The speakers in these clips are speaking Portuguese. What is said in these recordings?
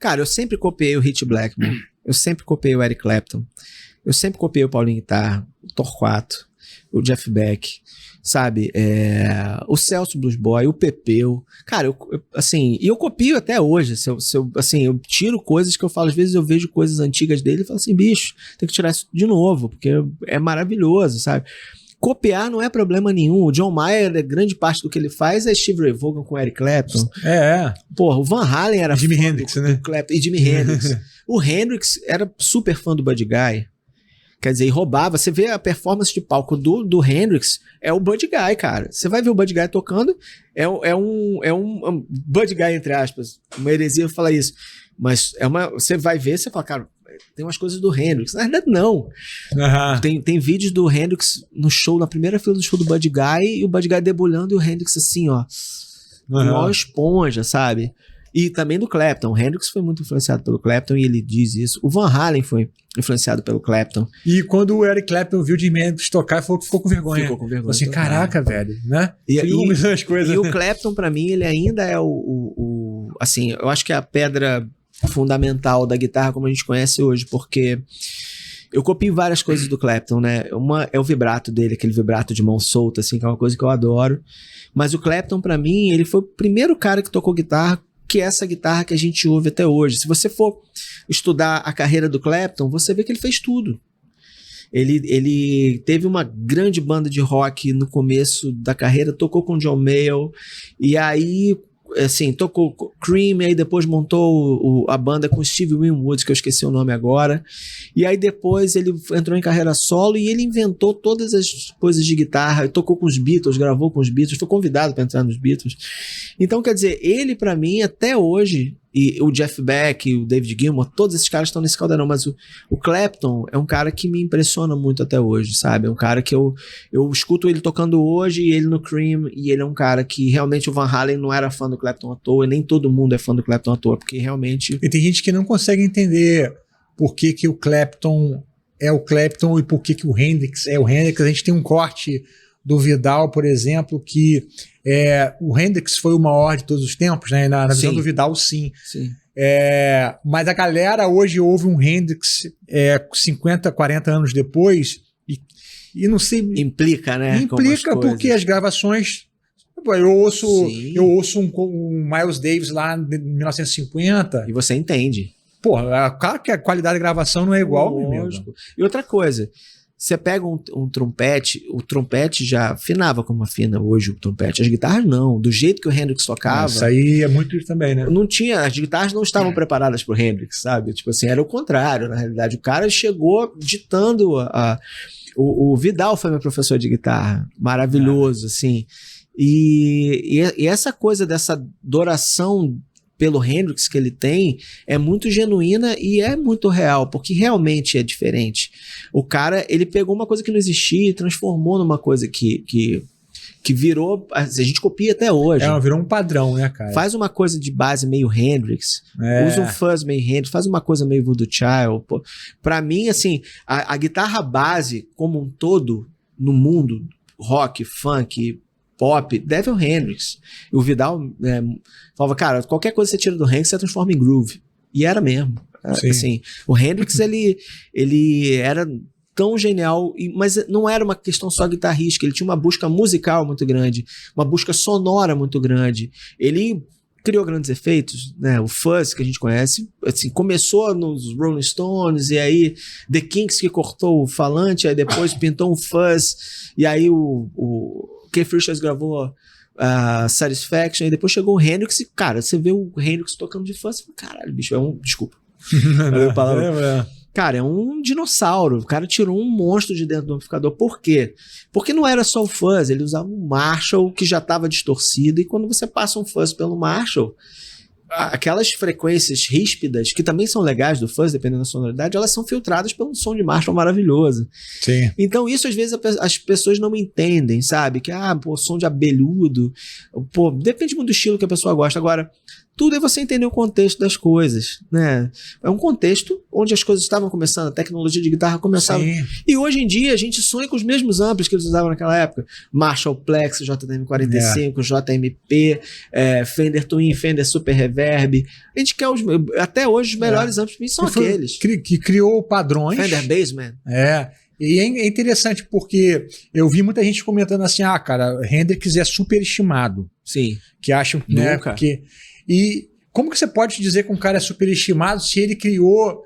Cara, eu sempre copiei o Ritch Blackmore. Eu sempre copiei o Eric Clapton. Eu sempre copiei o Paulinho Guitarra, o Torquato, o Jeff Beck, sabe? O Celso Blues Boy, o Pepeu. Cara, e eu copio até hoje. Eu tiro coisas que eu falo, às vezes eu vejo coisas antigas dele e falo assim, bicho, tem que tirar isso de novo, porque é maravilhoso, sabe? Copiar não é problema nenhum. O John Mayer, grande parte do que ele faz é Steve Ray Vaughan com Eric Clapton. Porra, o Van Halen era Jimi fã Hendrix, do Clapton e Jimi Hendrix. O Hendrix era super fã do Buddy Guy. Quer dizer, e roubava. Você vê a performance de palco do Hendrix, é o Buddy Guy, cara. Você vai ver o Buddy Guy tocando, é um Buddy Guy, entre aspas. Uma heresia falar isso. Mas você vai ver, você fala, cara, tem umas coisas do Hendrix. Na verdade, não. Tem vídeos do Hendrix no show, na primeira fila do show do Buddy Guy, e o Buddy Guy debulhando e o Hendrix assim, ó. Igual esponja, sabe? E também do Clapton. O Hendrix foi muito influenciado pelo Clapton e ele diz isso. O Van Halen foi influenciado pelo Clapton. E quando o Eric Clapton viu o Jimi Hendrix tocar, ficou com vergonha. Ficou com vergonha. Assim, caraca, velho, né? E o Clapton, pra mim, ele ainda é assim, eu acho que é a pedra fundamental da guitarra como a gente conhece hoje, porque eu copio várias coisas do Clapton, né? Uma é o vibrato dele, aquele vibrato de mão solta, assim, que é uma coisa que eu adoro. Mas o Clapton, pra mim, ele foi o primeiro cara que tocou guitarra, que é essa guitarra que a gente ouve até hoje. Se você for estudar a carreira do Clapton, você vê que ele fez tudo. Ele teve uma grande banda de rock no começo da carreira, tocou com John Mayall, e aí, assim, tocou Cream, e aí depois montou a banda com Steve Winwood, que eu esqueci o nome agora, e aí depois ele entrou em carreira solo e ele inventou todas as coisas de guitarra, tocou com os Beatles, gravou com os Beatles, foi convidado para entrar nos Beatles. Então, quer dizer, ele pra mim, até hoje, e o Jeff Beck, o David Gilmour, todos esses caras estão nesse caldeirão, mas o Clapton é um cara que me impressiona muito até hoje, sabe? É um cara que eu escuto ele tocando hoje, e ele no Cream, e ele é um cara que realmente o Van Halen não era fã do Clapton à toa, e nem todo mundo é fã do Clapton à toa, porque realmente... E tem gente que não consegue entender por que o Clapton é o Clapton e por que o Hendrix é o Hendrix. A gente tem um corte do Vidal, por exemplo, que o Hendrix foi o maior de todos os tempos, né? Na visão do Vidal, sim. Mas a galera hoje ouve um Hendrix 50, 40 anos depois e não sei... Implica, né? Implica porque as gravações... Eu ouço um Miles Davis lá em 1950... E você entende. Porra, claro que a qualidade de gravação não é igual. Lógico. E outra coisa... Você pega um trompete, o trompete já afinava como afina hoje o trompete. As guitarras não, do jeito que o Hendrix tocava. Isso aí é muito isso também, né? Não tinha, as guitarras não estavam preparadas pro Hendrix, sabe? Tipo assim, era o contrário, na realidade. O cara chegou ditando o Vidal foi meu professor de guitarra, maravilhoso, assim. E essa coisa dessa adoração pelo Hendrix que ele tem, é muito genuína e é muito real, porque realmente é diferente. O cara, ele pegou uma coisa que não existia e transformou numa coisa que virou, a gente copia até hoje. Virou um padrão, né, cara? Faz uma coisa de base meio Hendrix, usa um fuzz meio Hendrix, faz uma coisa meio Voodoo Child. Pô. Pra mim, assim, a guitarra base como um todo, no mundo, rock, funk, pop, deve ao Hendrix. E o Vidal falava, cara, qualquer coisa que você tira do Hendrix, você transforma em groove. E era mesmo. Assim, o Hendrix, ele era tão genial, mas não era uma questão só guitarrística, ele tinha uma busca musical muito grande, uma busca sonora muito grande. Ele criou grandes efeitos, né? O fuzz que a gente conhece, assim, começou nos Rolling Stones, e aí The Kinks que cortou o falante, aí depois pintou um fuzz, e aí o Keith Richards gravou Satisfaction, e depois chegou o Hendrix, e, cara, você vê o Hendrix tocando de fuzz, caralho, bicho, desculpa. Cara, é um dinossauro. O cara tirou um monstro de dentro do amplificador. Por quê? Porque não era só o fuzz, ele usava um Marshall que já estava distorcido, e quando você passa um fuzz pelo Marshall, aquelas frequências ríspidas, que também são legais do fuzz, dependendo da sonoridade, elas são filtradas pelo som de Marshall maravilhoso. Sim. Então isso às vezes as pessoas não entendem, sabe? Que, som de abelhudo, depende muito do estilo que a pessoa gosta. Agora, Tudo é você entender o contexto das coisas, né? É um contexto onde as coisas estavam começando, a tecnologia de guitarra começava. Sim. E hoje em dia a gente sonha com os mesmos amplos que eles usavam naquela época. Marshall Plex, JTM45, JMP, Fender Twin, Fender Super Reverb. A gente quer até hoje os melhores amplos são aqueles. Que criou padrões. Fender Bassman. E é interessante porque eu vi muita gente comentando assim, cara, Hendrix é superestimado. Sim. Que acham, né, que... E como que você pode dizer que um cara é superestimado se ele criou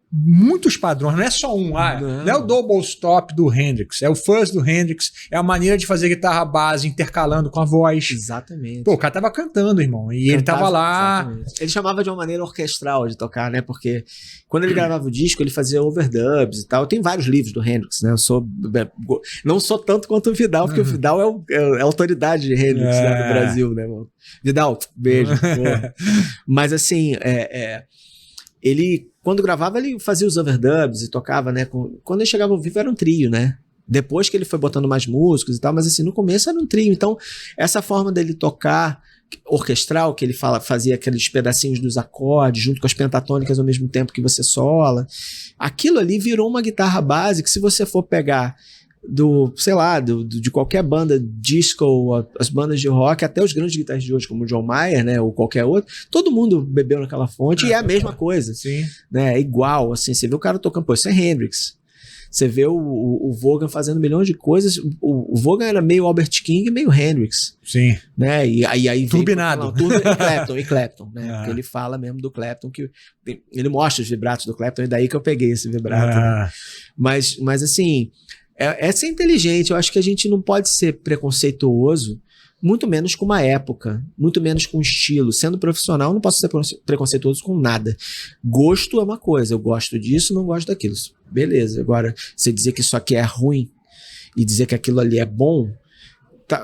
muitos padrões? Não é só um. Não é o double stop do Hendrix, é o fuzz do Hendrix, é a maneira de fazer guitarra base intercalando com a voz. Exatamente. Pô, o cara tava cantando, irmão, e ele tava lá... Exatamente. Ele chamava de uma maneira orquestral de tocar, né? Porque quando ele gravava o disco, ele fazia overdubs e tal. Tem vários livros do Hendrix, né? Não sou tanto quanto o Vidal, porque o Vidal é a autoridade de Hendrix lá no Brasil, né, mano? Vidal, beijo. Mas assim, ele, quando gravava, ele fazia os overdubs e tocava, né? Quando ele chegava ao vivo era um trio, né? Depois que ele foi botando mais músicos e tal, mas assim, no começo era um trio. Então, essa forma dele tocar orquestral, que ele fazia aqueles pedacinhos dos acordes junto com as pentatônicas ao mesmo tempo que você sola, aquilo ali virou uma guitarra base que, se você for pegar de qualquer banda disco, as bandas de rock, até os grandes guitarristas de hoje, como o John Mayer, né, ou qualquer outro, todo mundo bebeu naquela fonte e é a mesma coisa. Sim. Né, é igual, assim, você vê o cara tocando, pô, isso é Hendrix. Você vê o Vaughan fazendo milhões de coisas. O Vaughan era meio Albert King e meio Hendrix. Sim. Né? E aí turbinado. E Clapton, né? Porque ele fala mesmo do Clapton, que ele mostra os vibratos do Clapton, e daí que eu peguei esse vibrato. Né? Mas assim, é ser inteligente. Eu acho que a gente não pode ser preconceituoso, muito menos com uma época, muito menos com estilo. Sendo profissional, não posso ser preconceituoso com nada. Gosto é uma coisa, eu gosto disso, não gosto daquilo. Beleza, agora, você dizer que isso aqui é ruim e dizer que aquilo ali é bom,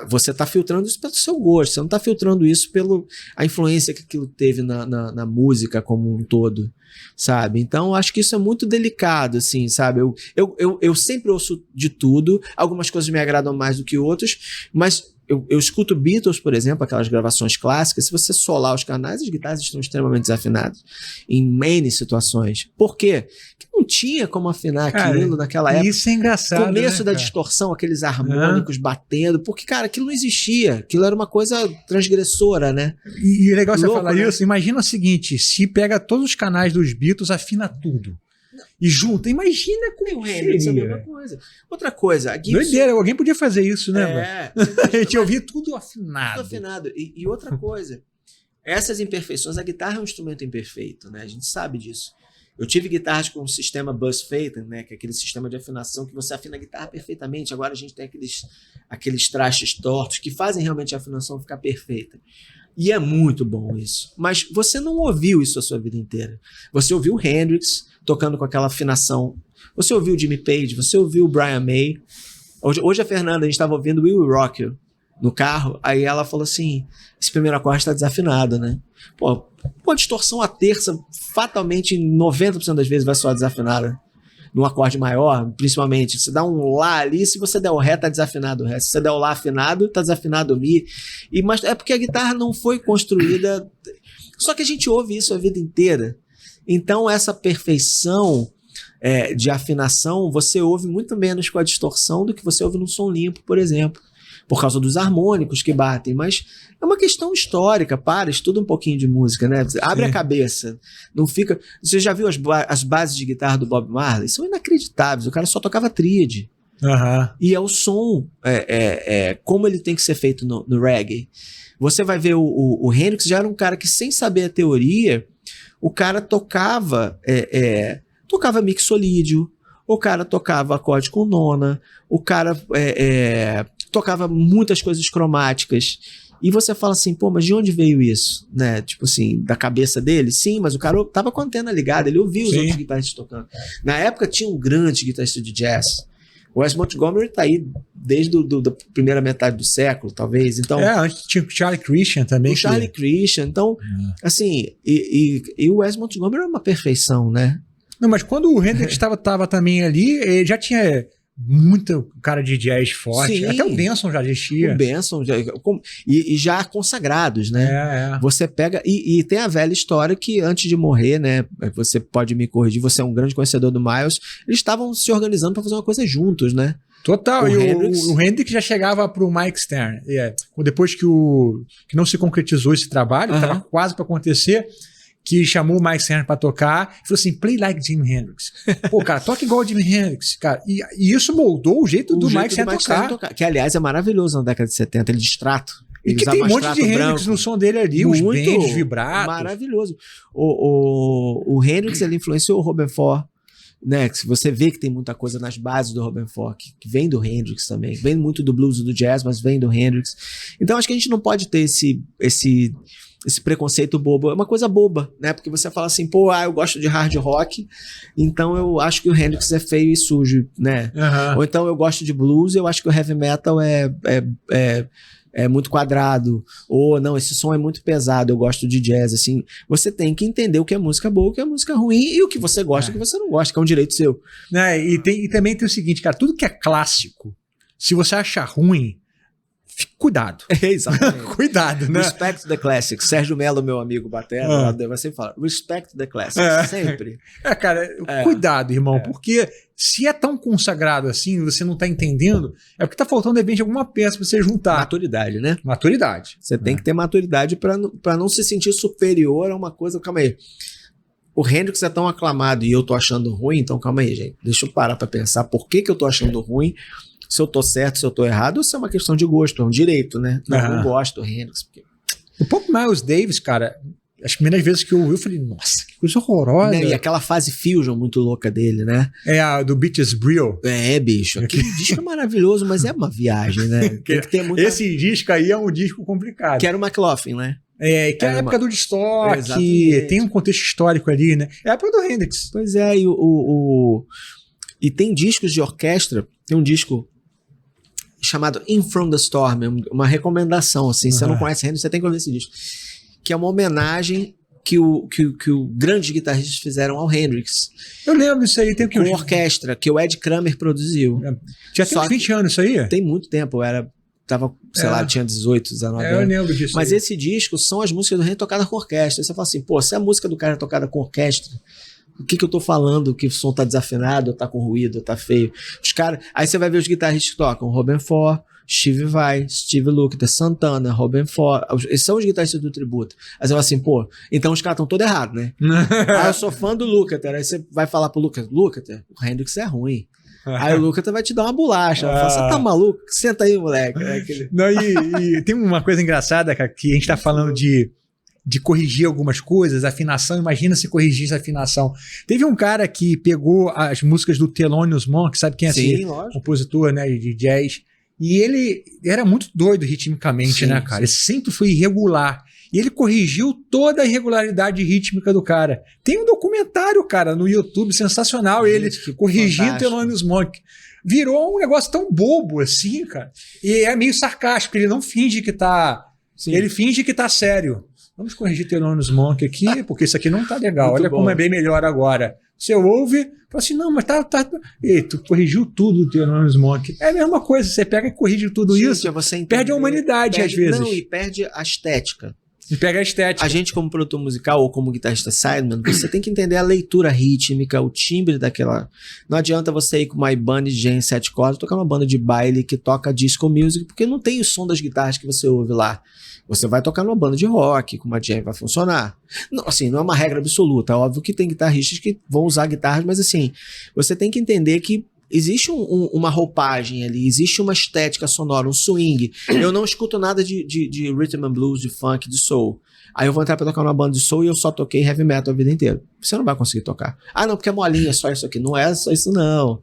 você tá filtrando isso pelo seu gosto, você não tá filtrando isso pela influência que aquilo teve na música como um todo, sabe? Então, eu acho que isso é muito delicado, assim, sabe? Eu sempre ouço de tudo, algumas coisas me agradam mais do que outras, mas eu escuto Beatles, por exemplo, aquelas gravações clássicas. Se você solar os canais, as guitarras estão extremamente desafinadas em N situações. Por quê? Porque não tinha como afinar aquilo naquela época. Isso é engraçado. Começo da distorção, aqueles harmônicos batendo, porque, cara, aquilo não existia. Aquilo era uma coisa transgressora, né? E é legal você falar isso. Imagina o seguinte: se pega todos os canais dos Beatles, afina tudo. E junta, imagina como o Hendrix é a mesma coisa. Outra coisa, a Gibson... Doideira, alguém podia fazer isso, né? A gente ouvia tudo afinado. Tudo afinado. E outra coisa, essas imperfeições, a guitarra é um instrumento imperfeito, né? A gente sabe disso. Eu tive guitarras com o sistema Bus Faden, né? Que é aquele sistema de afinação que você afina a guitarra perfeitamente. Agora a gente tem aqueles trastes tortos que fazem realmente a afinação ficar perfeita. E é muito bom isso. Mas você não ouviu isso a sua vida inteira. Você ouviu o Hendrix tocando com aquela afinação. Você ouviu o Jimmy Page, você ouviu o Brian May. Hoje a Fernanda, a gente estava ouvindo Will Rock You no carro, aí ela falou assim, esse primeiro acorde está desafinado, né? Pô, a distorção a terça, fatalmente, 90% das vezes vai soar desafinada. Num acorde maior, principalmente. Você dá um Lá ali, se você der o Ré, tá desafinado o Ré. Se você der o Lá afinado, tá desafinado o Mi. Mas é porque a guitarra não foi construída... Só que a gente ouve isso a vida inteira. Então, essa perfeição de afinação, você ouve muito menos com a distorção do que você ouve num som limpo, por exemplo. Por causa dos harmônicos que batem. Mas é uma questão histórica. Estuda um pouquinho de música, né? Abre a cabeça. Não fica... Você já viu as bases de guitarra do Bob Marley? São inacreditáveis. O cara só tocava tríade. E é o som, como ele tem que ser feito no reggae. Você vai ver o Hendrix, já era um cara que, sem saber a teoria, o cara tocava mixolídio, o cara tocava acorde com nona, o cara tocava muitas coisas cromáticas. E você fala assim, pô, mas de onde veio isso? Né? Tipo assim, da cabeça dele? Sim, mas o cara tava com a antena ligada, ele ouvia os outros guitarristas tocando. Na época tinha um grande guitarrista de jazz. O Wes Montgomery tá aí desde a primeira metade do século, talvez. Então, antes tinha o Charlie Christian também. O Charlie Christian. Então, assim, e o Wes Montgomery é uma perfeição, né? Não, mas quando o Hendrix estava também ali, ele já tinha muito cara de jazz forte. Sim. Até o Benson já existia. O Benson, e já consagrados, né? Você pega... E tem a velha história que antes de morrer, né? Você pode me corrigir, você é um grande conhecedor do Miles. Eles estavam se organizando para fazer uma coisa juntos, né? Total, o Hendrix já chegava pro Mike Stern. Depois que não se concretizou esse trabalho, estava quase para acontecer, que chamou o Mike Stern para tocar, e falou assim, play like Jimi Hendrix. Pô, cara, toca igual o Jimi Hendrix, cara. E isso moldou o jeito do Mike Stern tocar. Que, aliás, é maravilhoso na década de 70, ele distrato. E que tem um monte de Hendrix no som dele ali, os bends, vibratos. Maravilhoso. O Hendrix, ele influenciou o Robben Ford, né, que você vê que tem muita coisa nas bases do Robben Ford, que vem do Hendrix também, vem muito do blues e do jazz, mas vem do Hendrix. Então acho que a gente não pode ter esse preconceito bobo, é uma coisa boba, né, porque você fala assim, pô, eu gosto de hard rock, então eu acho que o Hendrix é feio e sujo, né, ou então eu gosto de blues, eu acho que o heavy metal é muito quadrado, ou não, esse som é muito pesado, eu gosto de jazz, assim, você tem que entender o que é música boa, o que é música ruim, e o que você gosta, o que você não gosta, que é um direito seu. E também tem o seguinte, cara, tudo que é clássico, se você achar ruim, cuidado. Exatamente. Cuidado, né? Respect the classics. Sérgio Mello, meu amigo batera, vai sempre falar, respect the classics, sempre. Cara, cuidado, irmão, porque se é tão consagrado assim, você não tá entendendo, é porque tá faltando, de repente, alguma peça pra você juntar. Maturidade, né? Maturidade. Você tem que ter maturidade pra não se sentir superior a uma coisa. Calma aí. O Hendrix é tão aclamado e eu tô achando ruim, então calma aí, gente. Deixa eu parar pra pensar por que eu tô achando ruim, se eu tô certo, se eu tô errado, ou se é uma questão de gosto, é um direito, né? Não, eu não gosto do Hendrix. Porque... O próprio Miles Davis, cara, as primeiras vezes que eu ouvi, eu falei, nossa, que coisa horrorosa. Né? E aquela fase fusion muito louca dele, né? É a do Bitches Brew. Bicho. Aquele disco é maravilhoso, mas é uma viagem, né? Tem que ter muita... Esse disco aí é um disco complicado. Que era o McLaughlin, né? Que é a época do Woodstock, tem um contexto histórico ali, né? É a época do Hendrix. Pois é, e tem discos de orquestra, tem um disco chamado In From the Storm, uma recomendação, assim, se você não conhece Hendrix, você tem que ouvir esse disco, que é uma homenagem que o grandes guitarristas fizeram ao Hendrix. Eu lembro disso aí, tem que com orquestra, que o Ed Kramer produziu. Já tem uns 20 anos isso aí? Tem muito tempo, tava, sei lá, tinha 18, 19 anos. Eu lembro disso. Mas esse disco são as músicas do Hendrix tocadas com orquestra. Aí você fala assim, pô, se a música do cara é tocada com orquestra, o que eu tô falando? Que o som tá desafinado, ou tá com ruído, ou tá feio. Os caras... Aí você vai ver os guitarristas que tocam. Robben Ford, Steve Vai, Steve Lukather, Santana, Robben Ford. Esses são os guitarristas do tributo. Aí você fala assim, pô, então os caras estão todos errados, né? Eu sou fã do Lukather. Aí você vai falar pro Lukather, o Hendrix é ruim. Aí o Lukather vai te dar uma bolacha. Fala, você tá maluco? Senta aí, moleque. Não, e tem uma coisa engraçada, cara, que a gente tá falando de corrigir algumas coisas, afinação, imagina se corrigisse a afinação. Teve um cara que pegou as músicas do Thelonious Monk, sabe quem é esse compositor, né, de jazz, e ele era muito doido ritmicamente, né, cara? Ele sempre foi irregular. E ele corrigiu toda a irregularidade rítmica do cara. Tem um documentário, cara, no YouTube, sensacional, ele corrigindo Thelonious Monk. Virou um negócio tão bobo assim, cara. E é meio sarcástico, ele não finge que tá... Ele finge que tá sério. Vamos corrigir Thelonious Monk aqui, porque isso aqui não tá legal. Muito Olha bom. Como é bem melhor agora. Você ouve, fala assim, não, mas tá... Ei, tu corrigiu tudo, Thelonious Monk. É a mesma coisa, você pega e corrige tudo isso, perde a humanidade às vezes. Não, e perde a estética. E pega a estética. A gente, como produtor musical ou como guitarrista sideman, você tem que entender a leitura rítmica, o timbre daquela... Não adianta você ir com uma Ibanez Gen 7 cordas, tocar uma banda de baile que toca disco music, porque não tem o som das guitarras que você ouve lá. Você vai tocar numa banda de rock, com uma jam, vai funcionar. Não, assim, não é uma regra absoluta. É óbvio que tem guitarristas que vão usar guitarras, mas assim, você tem que entender que existe uma roupagem ali, existe uma estética sonora, um swing. Eu não escuto nada de rhythm and blues, de funk, de soul. Aí eu vou entrar pra tocar numa banda de soul e eu só toquei heavy metal a vida inteira. Você não vai conseguir tocar. Ah, não, porque é molinha, é só isso aqui. Não é só isso, não.